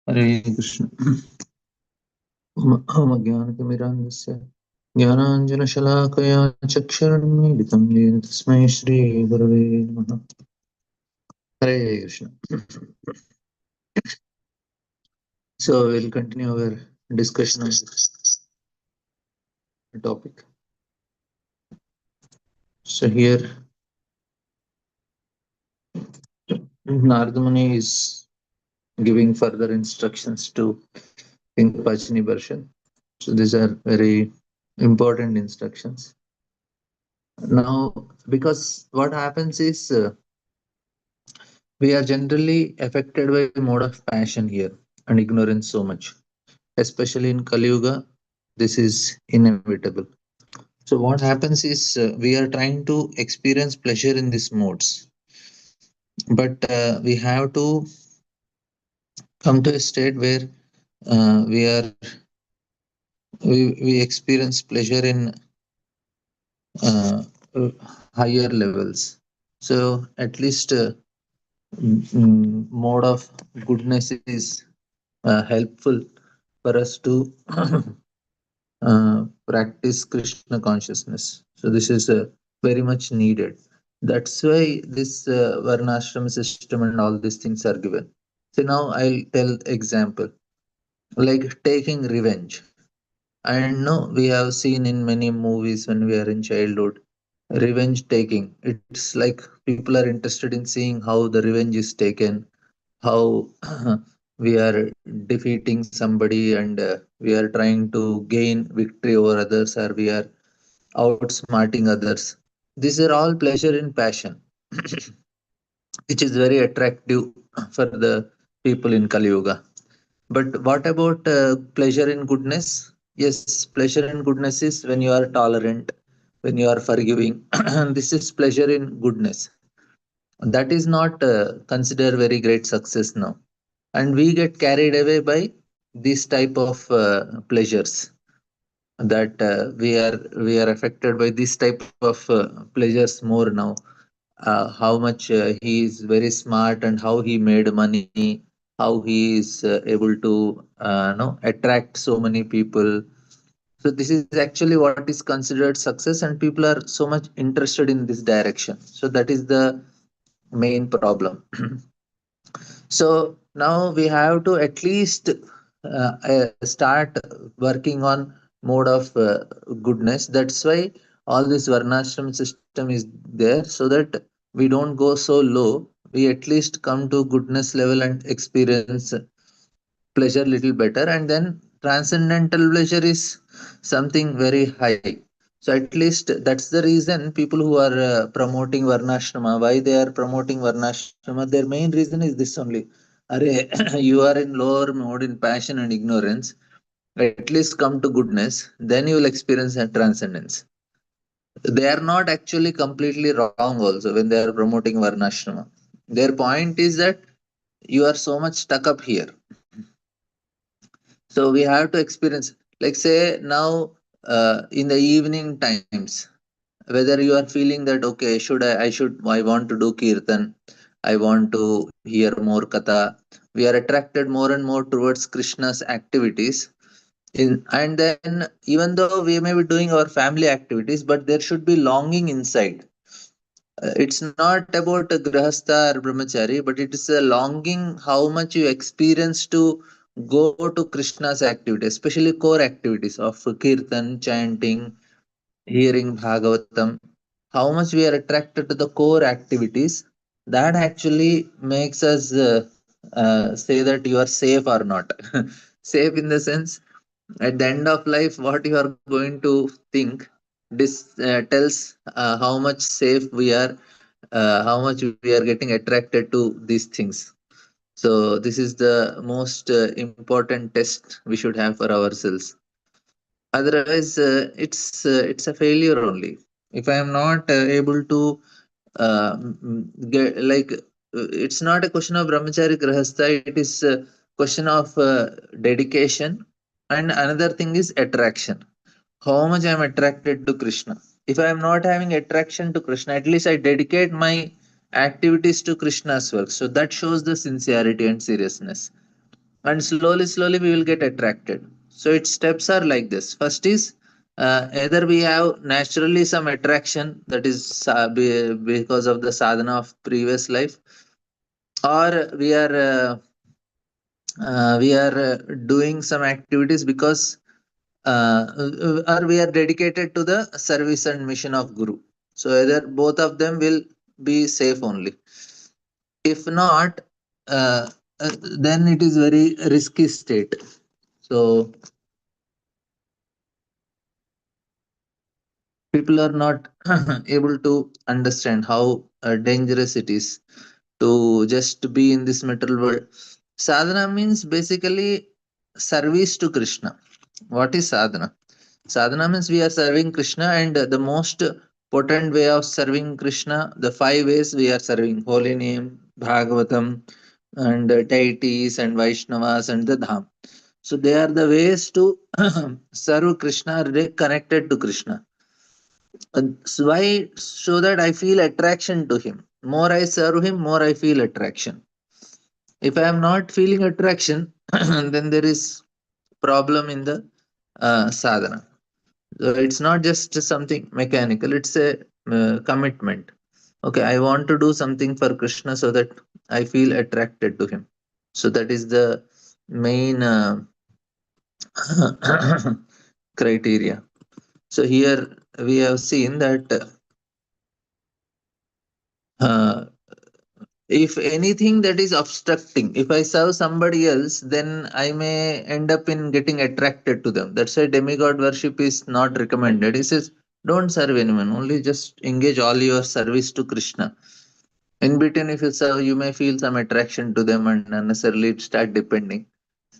Hare Krishna. Om Jnanatimirandasya Jnananjanashalakaya Chakshurunmilitam Yena Tasmai Shri Gurave Namaha. Hare Krishna. So we'll continue our discussion on this topic. So here Narada Muni is giving further instructions to King Pachini Darshan. So these are very important instructions. Now, because what happens is we are generally affected by mode of passion here and ignorance so much, especially in Kali Yuga. This is inevitable. So what happens is we are trying to experience pleasure in these modes, but we have to come to a state where we experience pleasure in uh, uh, higher levels. So at least mode of goodness is helpful for us to practice Krishna consciousness. So this is very much needed. That's why this varnashram system and all these things are given. So now I'll tell example like taking revenge. And no, we have seen in many movies when we are in childhood, revenge taking. It's like people are interested in seeing how the revenge is taken, how we are defeating somebody and we are trying to gain victory over others or we are outsmarting others. These are all pleasure in passion, which is very attractive for the people in Kali Yuga. But what about pleasure in goodness? Yes, pleasure in goodness is when you are tolerant, when you are forgiving. This is pleasure in goodness. That is not considered very great success now, and we get carried away by this type of pleasures that we are affected by this type of pleasures more now. How much he is very smart and how he made money, how he is able to attract so many people. So this is actually what is considered success, and people are so much interested in this direction. So that is the main problem. So now we have to at least start working on mode of goodness. That's why all this varnashram system is there, so that we don't go so low. We at least come to goodness level and experience pleasure little better, and then transcendental pleasure is something very high. So at least that's the reason people who are promoting varnashrama, why they are promoting varnashrama, their main reason is this only. Are you are in lower mode in passion and ignorance, at least come to goodness, then you will experience a transcendence. They are not actually completely wrong also when they are promoting varnashrama. Their point is that you are so much stuck up here. So we have to experience, like say now in the evening times, whether you are feeling that okay, I want to do kirtan, I want to hear more katha. We are attracted more and more towards Krishna's activities. And then even though we may be doing our family activities, but there should be longing inside. It's not about a grahastha or brahmachari, but it is a longing how much you experience to go to Krishna's activity, especially core activities of kirtan, chanting, hearing Bhagavatam. How much we are attracted to the core activities, that actually makes us say that you are safe or not. Safe in the sense, at the end of life, what you are going to think, this tells how much safe we are, how much we are getting attracted to these things. So this is the most important test we should have for ourselves. Otherwise it's a failure only. If I am not able to get like it's not a question of brahmachari grahastha, it is a question of dedication. And another thing is attraction, how much I am attracted to Krishna. If I am not having attraction to Krishna, at least I dedicate my activities to Krishna's work, so that shows the sincerity and seriousness. and slowly we will get attracted. So its steps are like this. First is, either we have naturally some attraction, that is because of the sadhana of previous life, or we are doing some activities because or we are dedicated to the service and mission of guru. So either both of them will be safe only. If not, uh, then it is very risky state. So people are not able to understand how dangerous it is to just be in this material world. Sadhana means basically service to Krishna. What is sadhana? Sadhana means we are serving Krishna, and the most potent way of serving Krishna, the five ways we are serving: holy name, Bhagavatam, and deities, and Vaishnavas, and the Dham. So they are the ways to serve Krishna, connected to Krishna. So why? So that I feel attraction to him. More I serve him, more I feel attraction. If I am not feeling attraction, then there is problem in the sadhana. So it's not just something mechanical, it's a commitment. Okay, I want to do something for Krishna so that I feel attracted to him. So that is the main criteria. So here we have seen that uh, if anything that is obstructing, if I serve somebody else, then I may end up in getting attracted to them. That's why demigod worship is not recommended. He says don't serve anyone, only just engage all your service to Krishna. In between, if you serve, you may feel some attraction to them and unnecessarily start depending.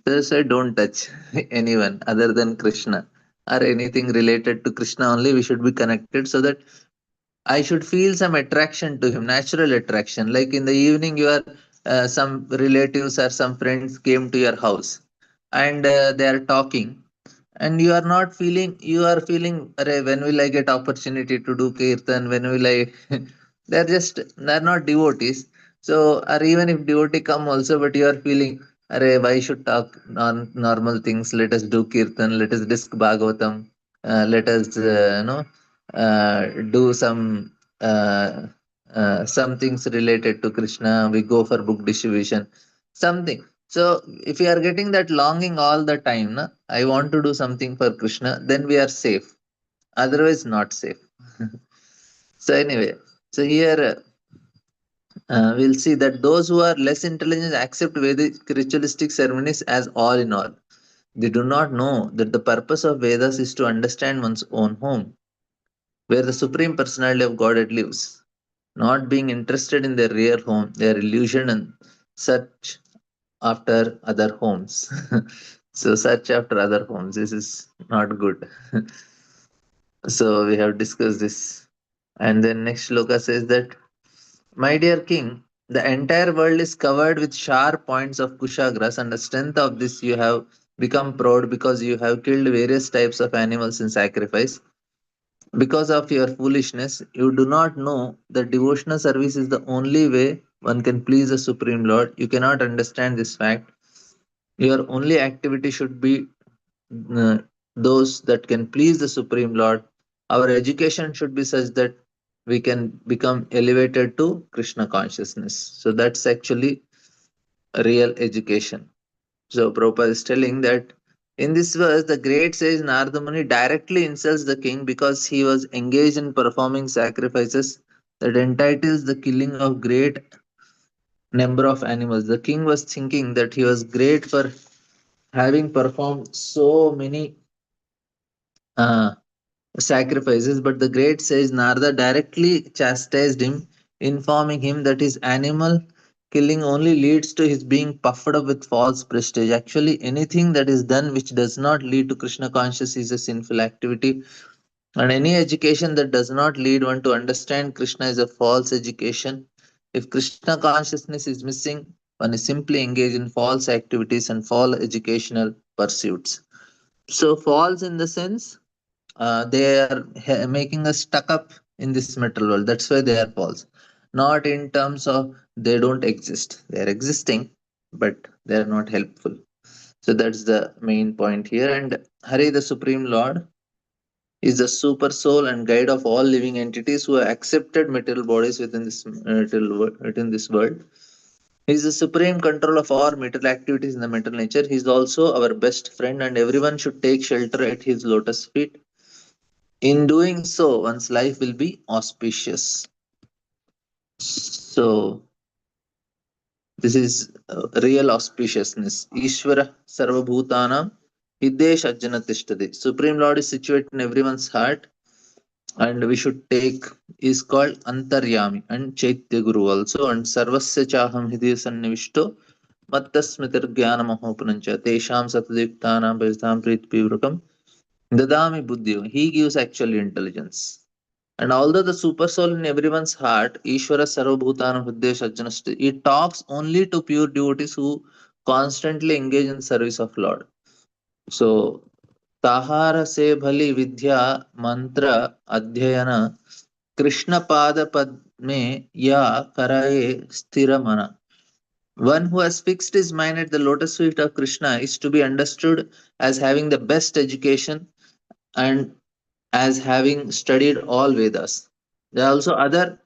That's why don't touch anyone other than Krishna, or anything related to Krishna only we should be connected, so that I should feel some attraction to him, natural attraction. Like in the evening, your some relatives or some friends came to your house, and they are talking, and you are not feeling. You are feeling, "Arey, when will I get opportunity to do kirtan? When will I?" they're not devotees. So, or even if devotee come also, but you are feeling, "Arey, why should talk normal things? Let us do kirtan. Let us disc Bhagavatam. Let us, do some things related to Krishna. We go for book distribution, something." So if we are getting that longing all the time, na, I want to do something for Krishna, then we are safe. Otherwise, not safe. So anyway, so here we'll see that those who are less intelligent accept Vedic ritualistic ceremonies as all in all. They do not know that the purpose of Vedas is to understand one's own home, where the Supreme Personality of Godhead lives. Not being interested in their real home, they are illusioned and search after other homes. So, search after other homes. This is not good. So, we have discussed this. And then next shloka says that, my dear king, the entire world is covered with sharp points of kushagras, and the strength of this you have become proud because you have killed various types of animals in sacrifice. Because of your foolishness, you do not know that devotional service is the only way one can please the Supreme Lord. You cannot understand this fact. Your only activity should be uh, those that can please the Supreme Lord. Our education should be such that we can become elevated to Krishna consciousness. So that's actually a real education. So Prabhupada is telling that in this verse, the great sage Narada Muni directly insults the king because he was engaged in performing sacrifices that entitles the killing of great number of animals. The king was thinking that he was great for having performed so many uh, sacrifices, but the great sage Narada directly chastised him, informing him that his animal killing only leads to his being puffed up with false prestige. Actually, anything that is done which does not lead to Krishna consciousness is a sinful activity, and any education that does not lead one to understand Krishna is a false education. If Krishna consciousness is missing, one is simply engaged in false activities and false educational pursuits. So, false in the sense they are making us stuck up in this material world. That's why they are false. Not in terms of they don't exist. They are existing, but they are not helpful. So that's the main point here. And Hari, the Supreme Lord, is the super soul and guide of all living entities who have accepted material bodies within this world. He is the supreme control of all material activities in the material nature. He is also our best friend, and everyone should take shelter at his lotus feet. In doing so, one's life will be auspicious. So, this is real auspiciousness. Ishvara Sarvabhutanam Hiddesh Ajjana Tishtadi. Supreme Lord is situated in everyone's heart, and we should take is called Antaryami and Chaitya Guru also, and Sarvasya Chaham Hiddeya Sannivishto Mattasmitir Jnana Mahopanancha Tesham Satadiktanam Bhajatam Prit Pivrakam Dadami Buddhi. He gives actual intelligence. And although the super soul in everyone's heart, Ishvara Sarvabhutanam Hridaya Sajjanasti, it talks only to pure devotees who constantly engage in service of Lord. So, Tahara se bhali vidya mantra adhyayana Krishna pada padme ya karaye sthiramana. One who has fixed his mind at the lotus feet of Krishna is to be understood as having the best education and as having studied all Vedas. There are also other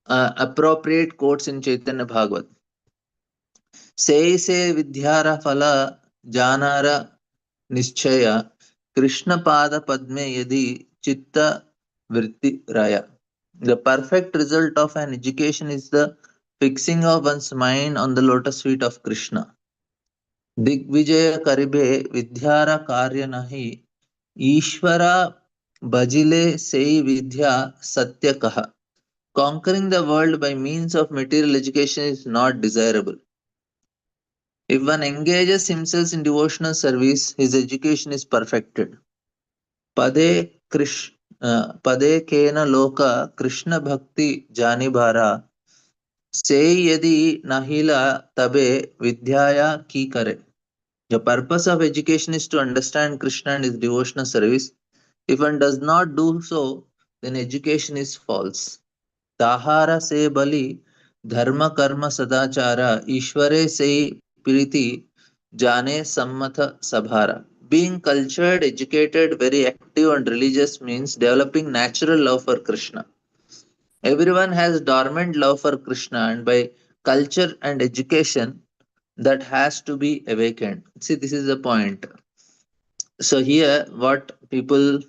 appropriate quotes in Chaitanya Bhagavat. Se vidyara phala janara nischaya Krishna pada padme yadi chitta vritti raya. The perfect result of an education is the fixing of one's mind on the lotus feet of Krishna. Digvijay करिबे विद्यारा कार्य नहीं ईश्वरा बजिले सेई विद्या सत्य कहा. Conquering the world by means of material education is not desirable. If one engages himself in devotional service, his education is perfected. Pade Krish Pade kena loka Krishna bhakti janibhara se yadi nahila tabe vidyaya ki kare. The purpose of education is to understand Krishna and his devotional service. If one does not do so, then education is false. Tahara se bali dharma karma sadachara ishware se priti jane sammatha sabhara. Being cultured, educated, very active and religious means developing natural love for Krishna. Everyone has dormant love for Krishna, and by culture and education that has to be awakened. See, this is the point. So here what people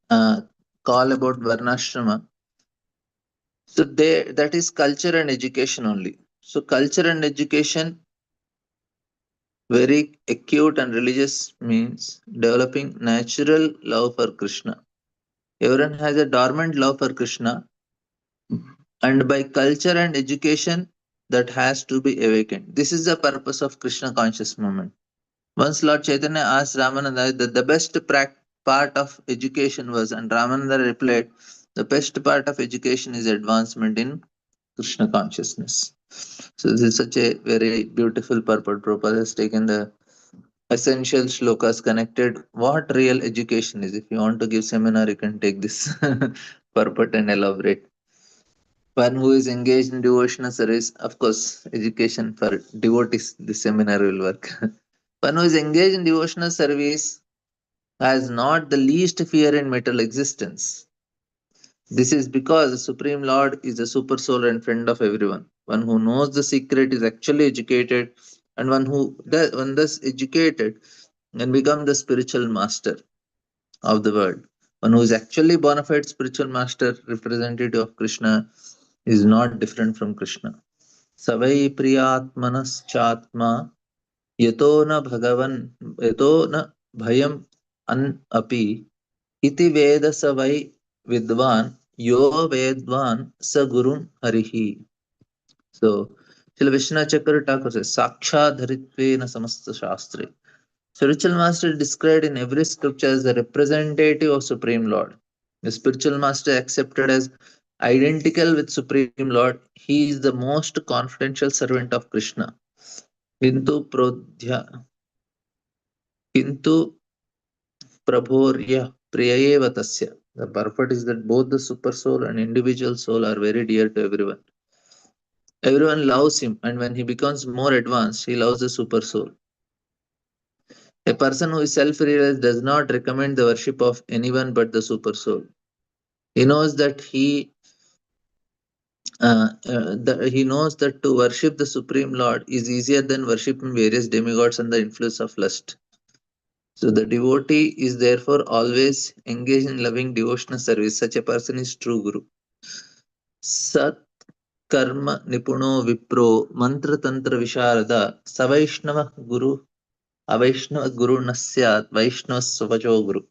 uh, call about varnashrama, so they, that is culture and education only. So culture and education, very acute and religious, means developing natural love for Krishna. Everyone has a dormant love for Krishna, and by culture and education that has to be awakened. This is the purpose of Krishna conscious movement. Once Lord Chaitanya asked Ramananda that the best part of education was, and Ramananda replied, the best part of education is advancement in Krishna consciousness. So this is such a very beautiful purport. Prabhupada has taken the essential shlokas, connected what real education is. If you want to give seminar, you can take this purport and elaborate. One who is engaged in devotional service, of course, education for devotees, the seminar will work. One who is engaged in devotional service has not the least fear in material existence. This is because the Supreme Lord is the super soul and friend of everyone. One who knows the secret is actually educated, and one thus educated can become the spiritual master of the world. One who is actually bona fide spiritual master, representative of Krishna, is not different from Krishna. Savai priyatmanas chatma यतो न भगवन् यतो न भयम् अन् अपि इति वेद स वै विद्वान् यो वेद्वान् स गुरुं हरिहि. So, Srila Vishnu Chakra Thakur says, Sakshadharitve samasta shastre. Spiritual master is described in every scripture as the representative of Supreme Lord. The spiritual master accepted as identical with Supreme Lord. He is the most confidential servant of Krishna. Kintu prodhya Kintu Prabhorya Priyayeva Tasya. The purport is that both the super soul and individual soul are very dear to everyone. Everyone loves him, and when he becomes more advanced, he loves the super soul. A person who is self realized does not recommend the worship of anyone but the super soul. He knows that he knows that to worship the Supreme Lord is easier than worshipping various demigods under the influence of lust. So the devotee is therefore always engaged in loving devotional service. Such a person is true Guru. Sat Karma Nipuno Vipro Mantra Tantra Visharada Savaishnava Guru Avaishnava Guru Nasyat Vaishnava Savajo Guru.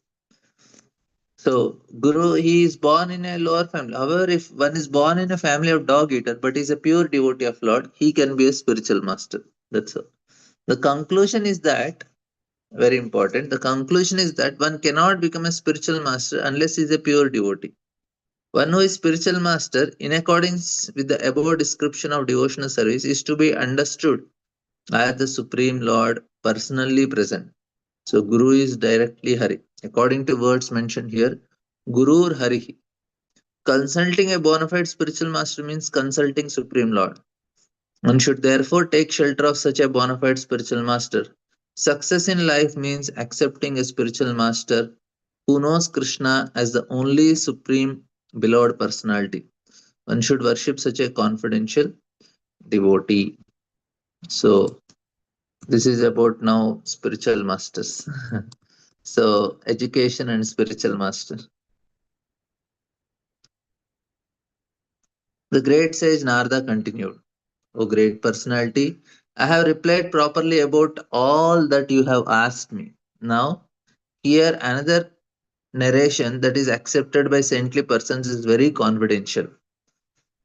So, Guru, he is born in a lower family. However, if one is born in a family of dog eater but is a pure devotee of Lord, he can be a spiritual master. That's all. The conclusion is that, very important, the conclusion is that one cannot become a spiritual master unless he is a pure devotee. One who is spiritual master, in accordance with the above description of devotional service, is to be understood as the Supreme Lord personally present. So, Guru is directly Hari. According to words mentioned here, Guru or Hari. Consulting a bona fide spiritual master means consulting Supreme Lord. One should therefore take shelter of such a bona fide spiritual master. Success in life means accepting a spiritual master who knows Krishna as the only supreme beloved personality. One should worship such a confidential devotee. So, this is about now spiritual masters. So, education and spiritual master. The great sage Narada continued, O great personality, I have replied properly about all that you have asked me. Now, here another narration that is accepted by saintly persons is very confidential.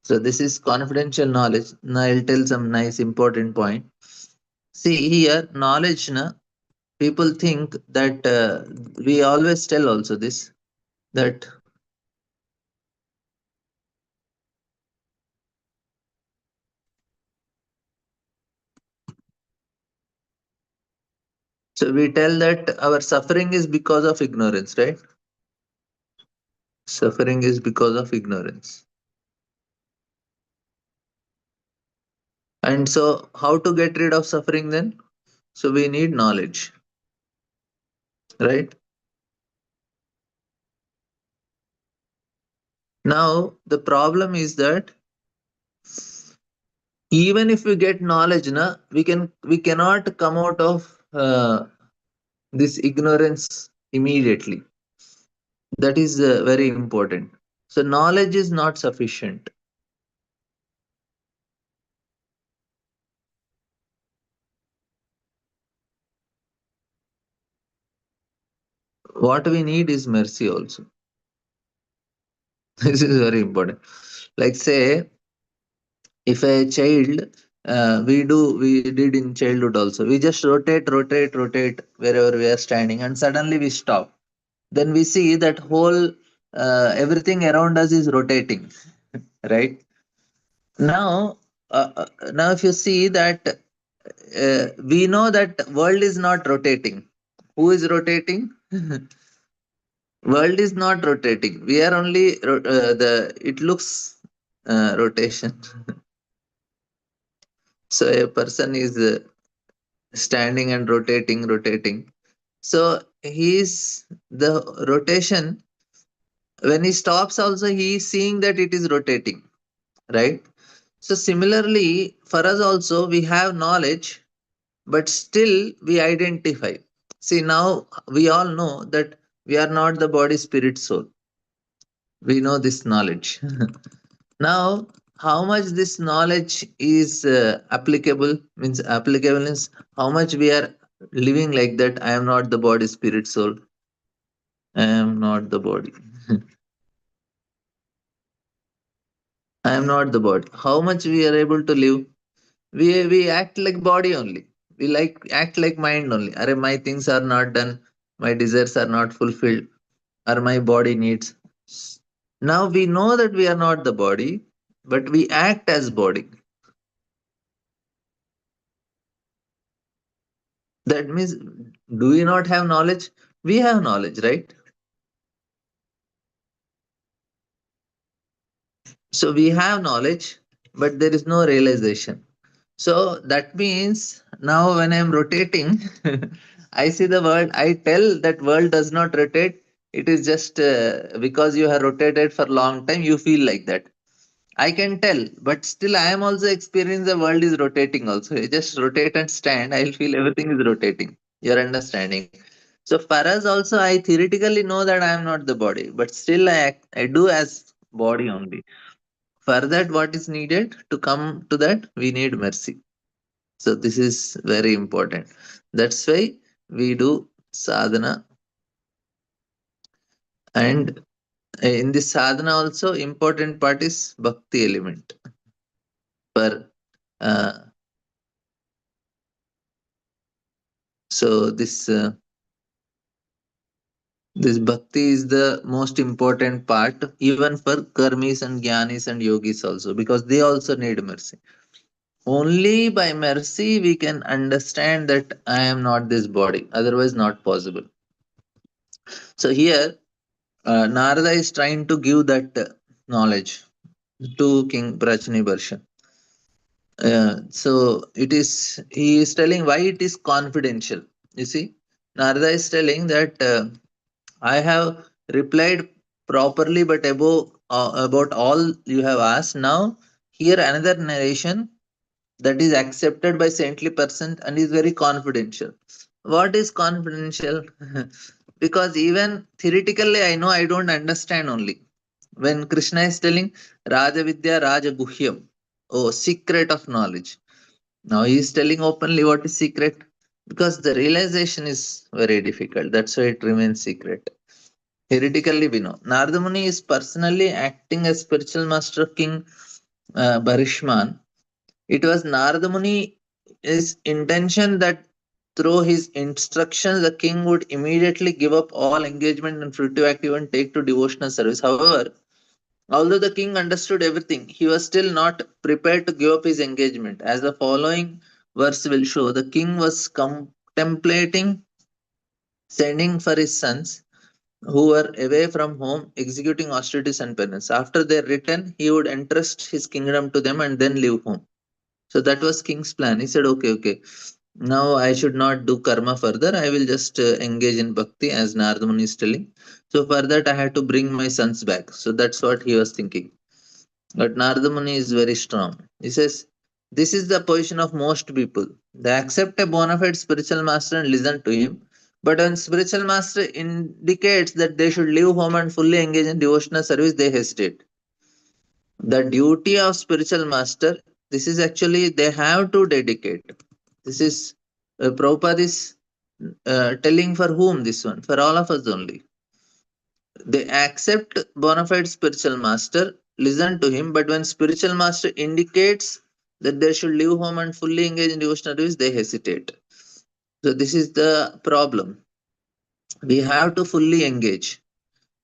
So, this is confidential knowledge. Now, I'll tell some nice important point. See, here, knowledge, na, people think that we always tell also this that so we tell that our suffering is because of ignorance, right? Suffering is because of ignorance. And so, how to get rid of suffering then? So, we need knowledge, right? Now, the problem is that even if we get knowledge, na, we cannot come out of this ignorance immediately. That is very important. So, knowledge is not sufficient. What we need is mercy also. This is very important. Like say, if a child, we did in childhood also, we just rotate wherever we are standing, and suddenly we stop. Then we see that whole everything around us is rotating, right? Now, now if you see that we know that world is not rotating. Who is rotating? World is not rotating. We are only the. It looks rotation. So a person is standing and rotating. So he's the rotation. When he stops, also he is seeing that it is rotating, right? So similarly, for us also we have knowledge, but still we identify. See, now we all know that we are not the body, spirit, soul. We know this knowledge. Now, how much this knowledge is applicable means applicable is how much we are living like that. I am not the body, spirit, soul. I am not the body. I am not the body. How much we are able to live? We act like body only. We like act like mind only. Are my things are not done. My desires are not fulfilled. Or my body needs. Now we know that we are not the body, but we act as body. That means, do we not have knowledge? We have knowledge, right? So we have knowledge, but there is no realization. So that means now when I'm rotating, I see the world. I tell that world does not rotate. It is just because you have rotated for long time, you feel like that. I can tell, but still I am also experiencing the world is rotating also. I just rotate and stand, I'll feel everything is rotating. You're understanding. So for us also, I theoretically know that I am not the body, but still I do as body only. For that, what is needed to come to that? We need mercy. So this is very important. That's why we do sadhana, and in this sadhana also important part is bhakti element. For uh, so this bhakti is the most important part even for karmis and jnanis and yogis also, because they also need mercy. Only by mercy we can understand that I am not this body, otherwise not possible. So here Narada is trying to give that knowledge to King Prachni Barsha. So it is, he is telling why it is confidential. You see, Narada is telling that I have replied properly, but about all you have asked. Now, here another narration that is accepted by saintly person and is very confidential. What is confidential? Because even theoretically, I know I don't understand only. When Krishna is telling Raja Vidya Raja Guhyam, oh, secret of knowledge. Now he is telling openly what is secret, because the realization is very difficult. That's why it remains secret. Theoretically, we know. Narada Muni is personally acting as spiritual master of King Barishman. It was Narada Muni's intention that through his instructions, the king would immediately give up all engagement and fruitive activity and take to devotional service. However, although the king understood everything, he was still not prepared to give up his engagement. As the following verse will show, the king was contemplating sending for his sons who were away from home executing austerities and penance. After their return, he would entrust his kingdom to them and then leave home. So that was king's plan. He said, okay, okay. Now I should not do karma further. I will just engage in bhakti as Narada Muni is telling. So for that I had to bring my sons back. So that's what he was thinking. But Narada Muni is very strong. He says, this is the position of most people. They accept a bona fide spiritual master and listen to him. But when spiritual master indicates that they should leave home and fully engage in devotional service, they hesitate. The duty of spiritual master, this is actually they have to dedicate. This is Prabhupada is telling for whom this one? For all of us only. They accept bona fide spiritual master, listen to him, but when spiritual master indicates that they should leave home and fully engage in devotional service, they hesitate. So this is the problem. We have to fully engage.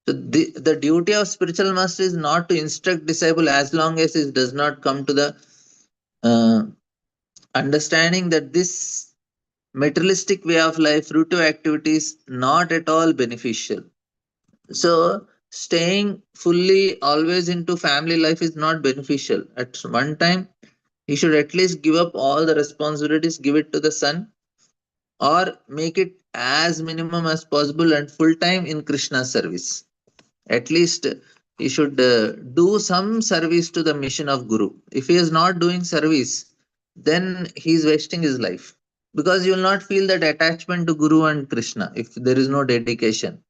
So the duty of spiritual master is not to instruct disciple as long as it does not come to the uh, understanding that this materialistic way of life, fruitive activities, not at all beneficial. So staying fully always into family life is not beneficial. At one time, he should at least give up all the responsibilities, give it to the son, or make it as minimum as possible and full time in Krishna's service. At least he should do some service to the mission of Guru. If he is not doing service, then he is wasting his life, because you will not feel that attachment to Guru and Krishna if there is no dedication.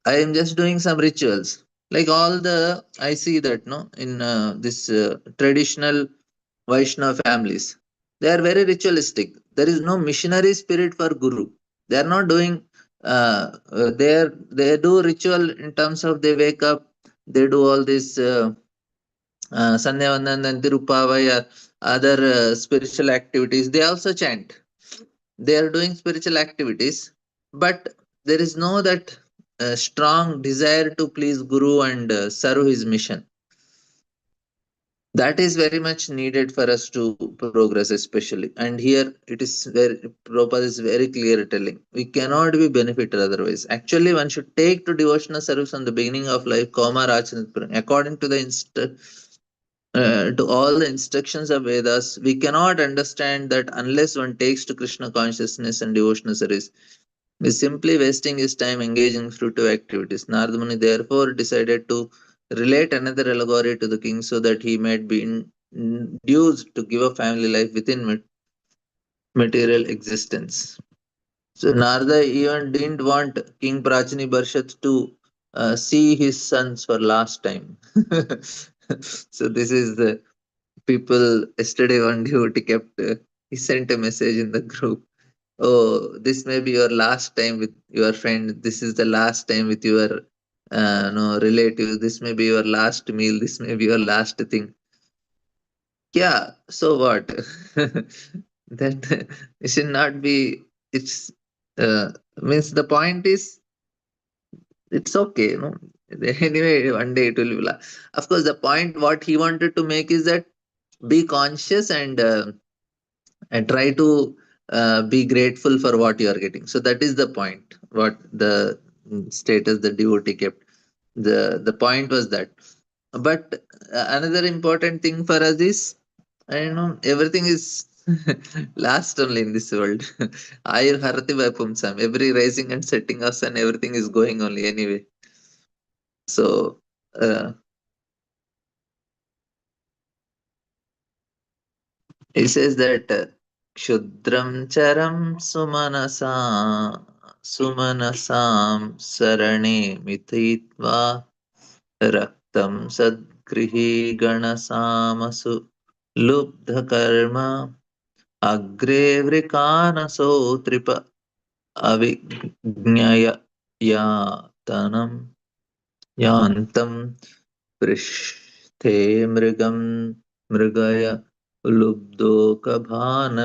I am just doing some rituals. Like all the, I see that no in this traditional Vaishnava families, they are very ritualistic. There is no missionary spirit for Guru. They are not doing. They do ritual in terms of they wake up, they do all this Sandhyavandan and Tirupavai or other spiritual activities. They also chant. They are doing spiritual activities, but there is no that strong desire to please Guru and serve his mission. That is very much needed for us to progress, especially. And here it is very, Prabhupada is very clear telling we cannot be benefited otherwise. Actually, one should take to devotional service from the beginning of life, Koma Rachan, according to the to all the instructions of Vedas, we cannot understand that unless one takes to Krishna consciousness and devotional service. Is simply wasting his time engaging in fruitive activities. Narada Muni therefore decided to relate another allegory to the king so that he might be induced to give a family life within material existence. So Narada even didn't want King Prachini Barshat to see his sons for last time. So this is the people yesterday one devotee kept he sent a message in the group. Oh, this may be your last time with your friend. This is the last time with your no relative. This may be your last meal. This may be your last thing. Yeah. So what? That it should not be. It's means the point is it's okay. No. Anyway, one day it will be. Of course, the point what he wanted to make is that be conscious and try to be grateful for what you are getting. So that is the point. What the status the devotee kept. The point was that. But another important thing for us is, I know everything is last only in this world. Ayur harati vapumsam. Every rising and setting of sun, everything is going only anyway. So uh, he says that Kshudram charam sumanasam sarane mititva raktam sadgrihi ganasamasu lubdha agre vrikanaso tripa avignaya yatanam yantam पृष्ठे मृगय lubdokabhana.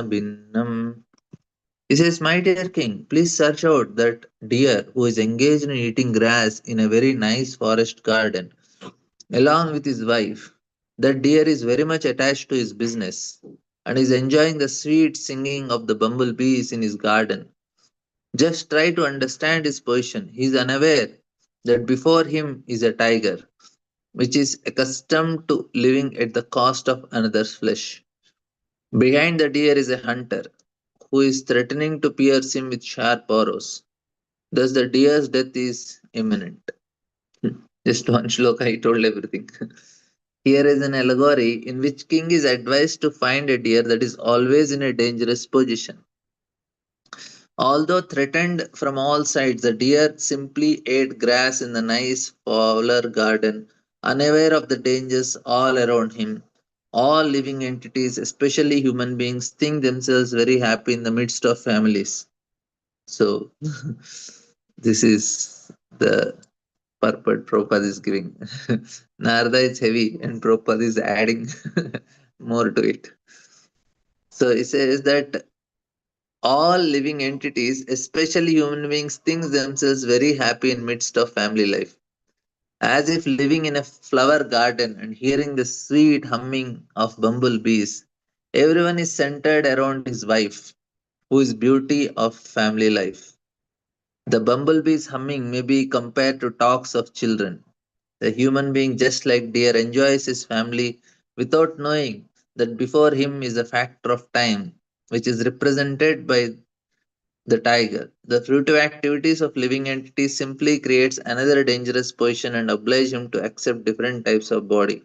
He says, my dear king, please search out that deer who is engaged in eating grass in a very nice forest garden along with his wife. That deer is very much attached to his business and is enjoying the sweet singing of the bumblebees in his garden. Just try to understand his position. He is unaware that before him is a tiger, which is accustomed to living at the cost of another's flesh. Behind the deer is a hunter who is threatening to pierce him with sharp arrows. Thus, the deer's death is imminent. Just one shloka, he told everything. Here is an allegory in which king is advised to find a deer that is always in a dangerous position. Although threatened from all sides, the deer simply ate grass in the nice fowler garden, unaware of the dangers all around him. All living entities, especially human beings, think themselves very happy in the midst of families. So, this is the purport Prabhupada is giving. Narada is heavy and Prabhupada is adding more to it. So, he says that all living entities, especially human beings, think themselves very happy in midst of family life, as if living in a flower garden and hearing the sweet humming of bumblebees. Everyone is centered around his wife, who is beauty of family life. The bumblebee's humming may be compared to talks of children. The human being, just like deer, enjoys his family without knowing that before him is a factor of time, which is represented by the tiger. The fruitive activities of living entities simply creates another dangerous position and oblige him to accept different types of body.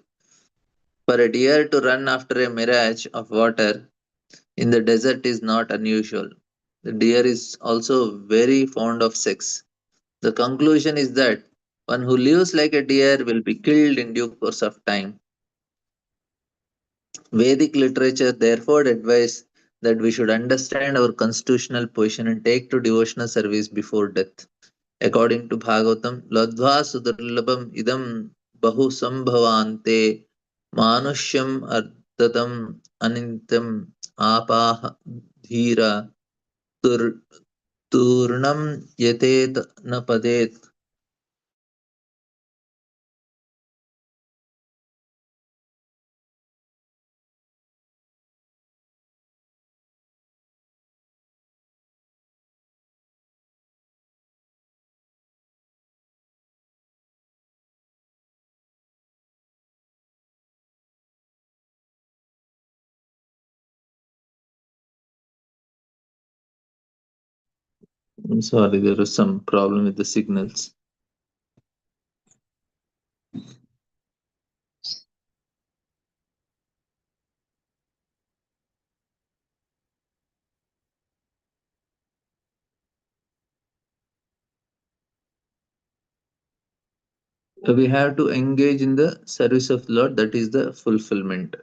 For a deer to run after a mirage of water in the desert is not unusual. The deer is also very fond of sex. The conclusion is that one who lives like a deer will be killed in due course of time. Vedic literature therefore advises that we should understand our constitutional position and take to devotional service before death. According to Bhagavatam, Ladva Sudurlabham idam bahu sambhavante manushyam ardatam anintam apah dhira tur turnam yatet na padet. I'm sorry, there was some problem with the signals. We have to engage in the service of the Lord, that is the fulfillment.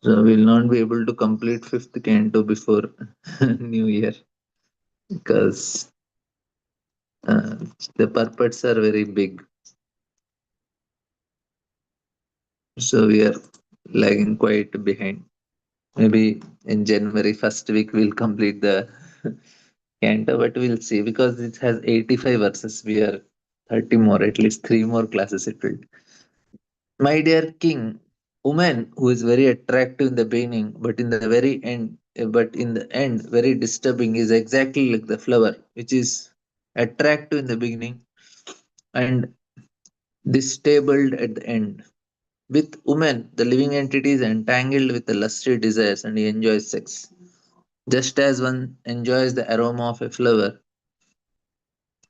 So we'll not be able to complete fifth canto before New Year because uh, the purports are very big. So we are lagging quite behind. Maybe in January first week we'll complete the canto, but we'll see because it has 85 verses. We are 30 more, at least three more classes it will. My dear king, woman who is very attractive in the beginning, but in the very end, but in the end, very disturbing is exactly like the flower, which is attractive in the beginning and disabled at the end. With woman, the living entity is entangled with the lusty desires and he enjoys sex. Just as one enjoys the aroma of a flower,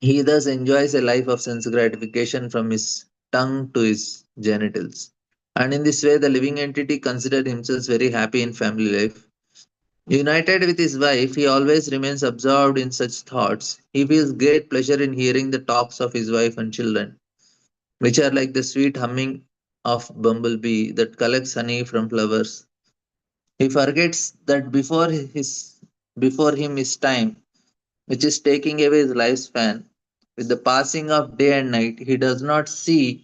he thus enjoys a life of sense gratification from his tongue to his genitals. And in this way, the living entity considered himself very happy in family life. United with his wife, he always remains absorbed in such thoughts. He feels great pleasure in hearing the talks of his wife and children, which are like the sweet humming of bumblebee that collects honey from flowers. He forgets that before him is time, which is taking away his lifespan. With the passing of day and night, he does not see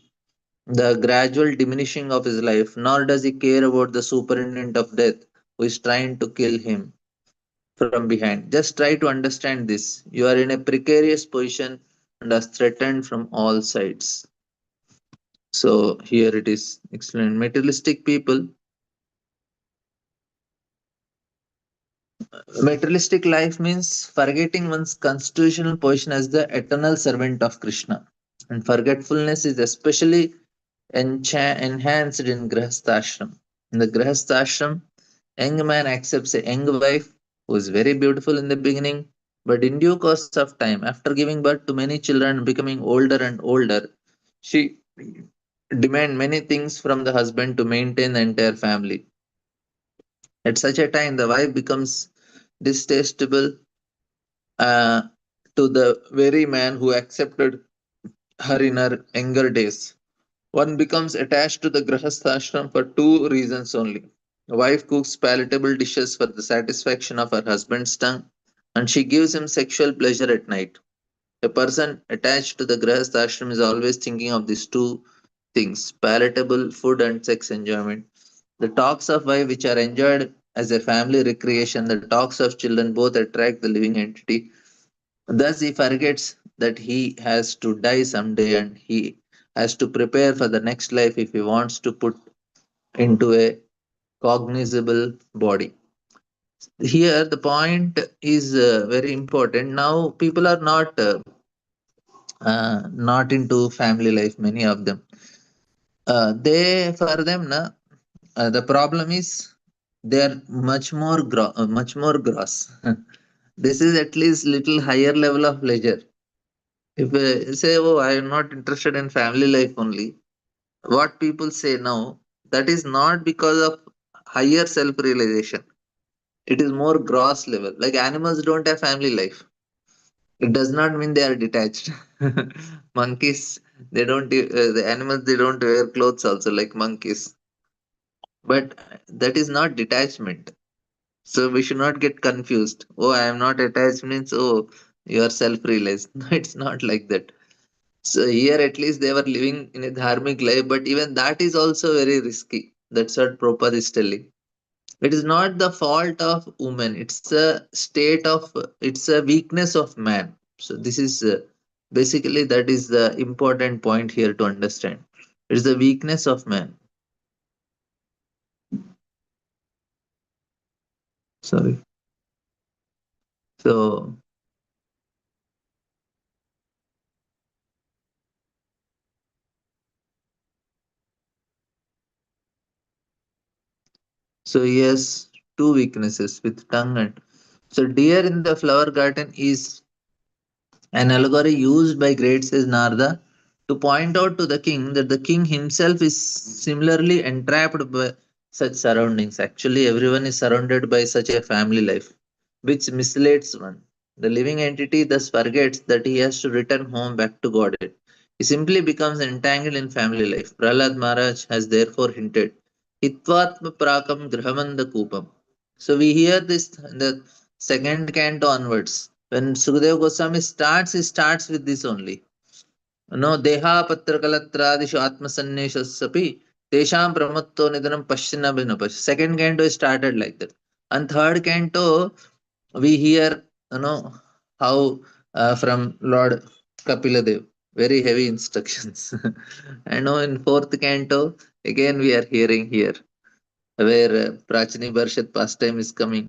the gradual diminishing of his life, nor does he care about the superintendent of death who is trying to kill him from behind. Just try to understand this. You are in a precarious position and are threatened from all sides. So here it is explained. Materialistic life means forgetting one's constitutional position as the eternal servant of Krishna. And forgetfulness is especially enhanced in Grihasthashram. In the Grihasthashram, young man accepts a young wife who is very beautiful in the beginning, but in due course of time, after giving birth to many children and becoming older and older, she demand many things from the husband to maintain the entire family. At such a time, the wife becomes distasteful uh, to the very man who accepted her in her younger days. One becomes attached to the Grahasthashram for two reasons only. The wife cooks palatable dishes for the satisfaction of her husband's tongue, and she gives him sexual pleasure at night. A person attached to the Grahasthashram is always thinking of these two things, palatable food and sex enjoyment. The talks of wife, which are enjoyed as a family recreation, the talks of children both attract the living entity. Thus, he forgets that he has to die someday and he has to prepare for the next life if he wants to put into a cognizable body. Here, the point is very important. Now, people are not into family life. Many of them, they for them, na, the problem is they are much more gross. This is at least little higher level of pleasure. If say, oh, I am not interested in family life only, what people say now, that is not because of higher self realization. It is more gross level. Like animals don't have family life. It does not mean they are detached. Monkeys, they don't, the animals, they don't wear clothes also like monkeys. But that is not detachment. So we should not get confused. Oh, I am not attached means, oh, you are self realized. No, it's not like that. So here at least they were living in a dharmic life, but even that is also very risky. That's what Prabhupada is telling. It is not the fault of woman. It's a weakness of man. So this is basically that is the important point here to understand. It is the weakness of man. Sorry. So So he has two weaknesses with tongue and so deer in the flower garden is an allegory used by great sage Narada to point out to the king that the king himself is similarly entrapped by such surroundings. Actually, everyone is surrounded by such a family life, which misleads one. The living entity thus forgets that he has to return home back to Godhead. He simply becomes entangled in family life. Prahlad Maharaj has therefore hinted, Hitvatma prakam grihamanda kupam. So we hear this in the second canto onwards. When Sukadeva Goswami starts, he starts with this only. No, deha patra kalatradishu atmasanneshasyapi tesham pramatto nidanam pashyana bhinapash. Second canto is started like that. And third canto, we hear, you know, how from Lord Kapiladev, very heavy instructions. And now in fourth canto, again we are hearing here, where Prachini Bharshat pastime is coming.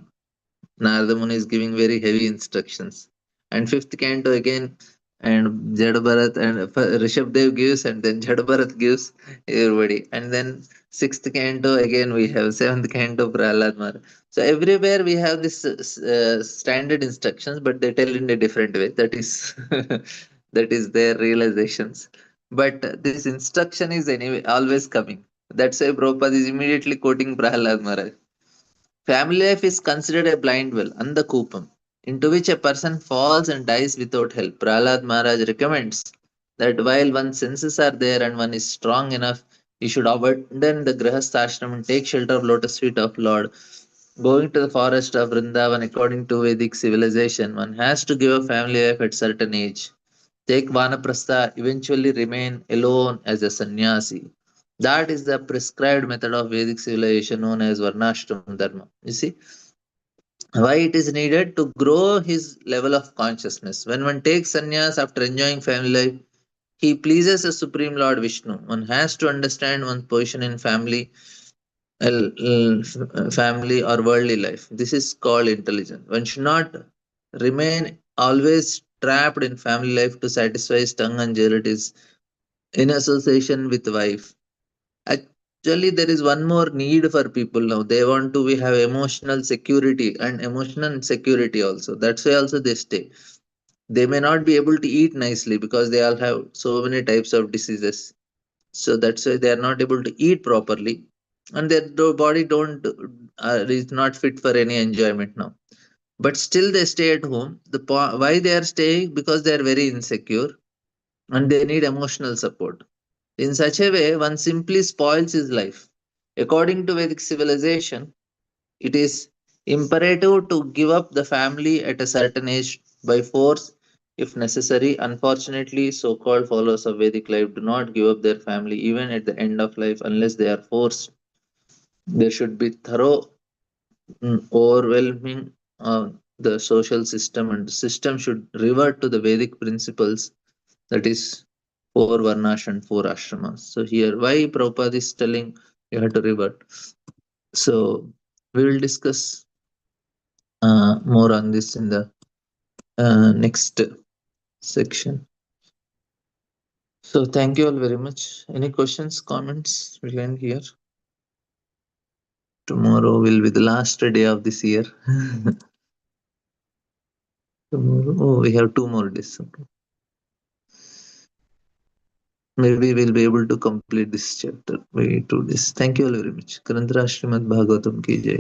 Narada Muni is giving very heavy instructions. And fifth canto again, and Jadabharat and Rishabdev gives, and then Jadabharat gives everybody. And then sixth canto again we have seventh canto Prahlad Maharaj. So everywhere we have this standard instructions, but they tell in a different way. That is that is their realizations. But this instruction is anyway always coming. That's why Prabhupada is immediately quoting Prahlad Maharaj. Family life is considered a blind well, andakupam, into which a person falls and dies without help. Prahlad Maharaj recommends that while one's senses are there and one is strong enough, he should abandon the grihastha and take shelter of lotus feet of Lord. Going to the forest of Vrindavan according to Vedic civilization, one has to give up family life at certain age. Take vanaprastha, eventually remain alone as a sannyasi. That is the prescribed method of Vedic civilization known as Varnashram Dharma. You see, why it is needed to grow his level of consciousness. When one takes sannyas after enjoying family life, he pleases the Supreme Lord Vishnu. One has to understand one's position in family or worldly life. This is called intelligence. One should not remain always trapped in family life to satisfy his tongue and jealousies in association with wife. Actually, there is one more need for people now. They want to have emotional security and emotional security also. That's why also they stay. They may not be able to eat nicely because they all have so many types of diseases. So that's why they are not able to eat properly, and their body don't is not fit for any enjoyment now. But still they stay at home. Why they are staying? Because they are very insecure and they need emotional support. In such a way, one simply spoils his life. According to Vedic civilization, it is imperative to give up the family at a certain age by force if necessary. Unfortunately, so called followers of Vedic life do not give up their family even at the end of life unless they are forced. There should be thorough, overwhelming the social system, and the system should revert to the Vedic principles, that is four varnas and four ashramas. So here, why Prabhupada is telling you have to revert. So we will discuss more on this in the next section. So thank you all very much. Any questions, comments? We can here. Tomorrow will be the last day of this year. Tomorrow, oh, we have 2 more days. Okay. Maybe we'll be able to complete this chapter by 2 days. Thank you all very much. Karantara Srimad Bhagavatam ki jai.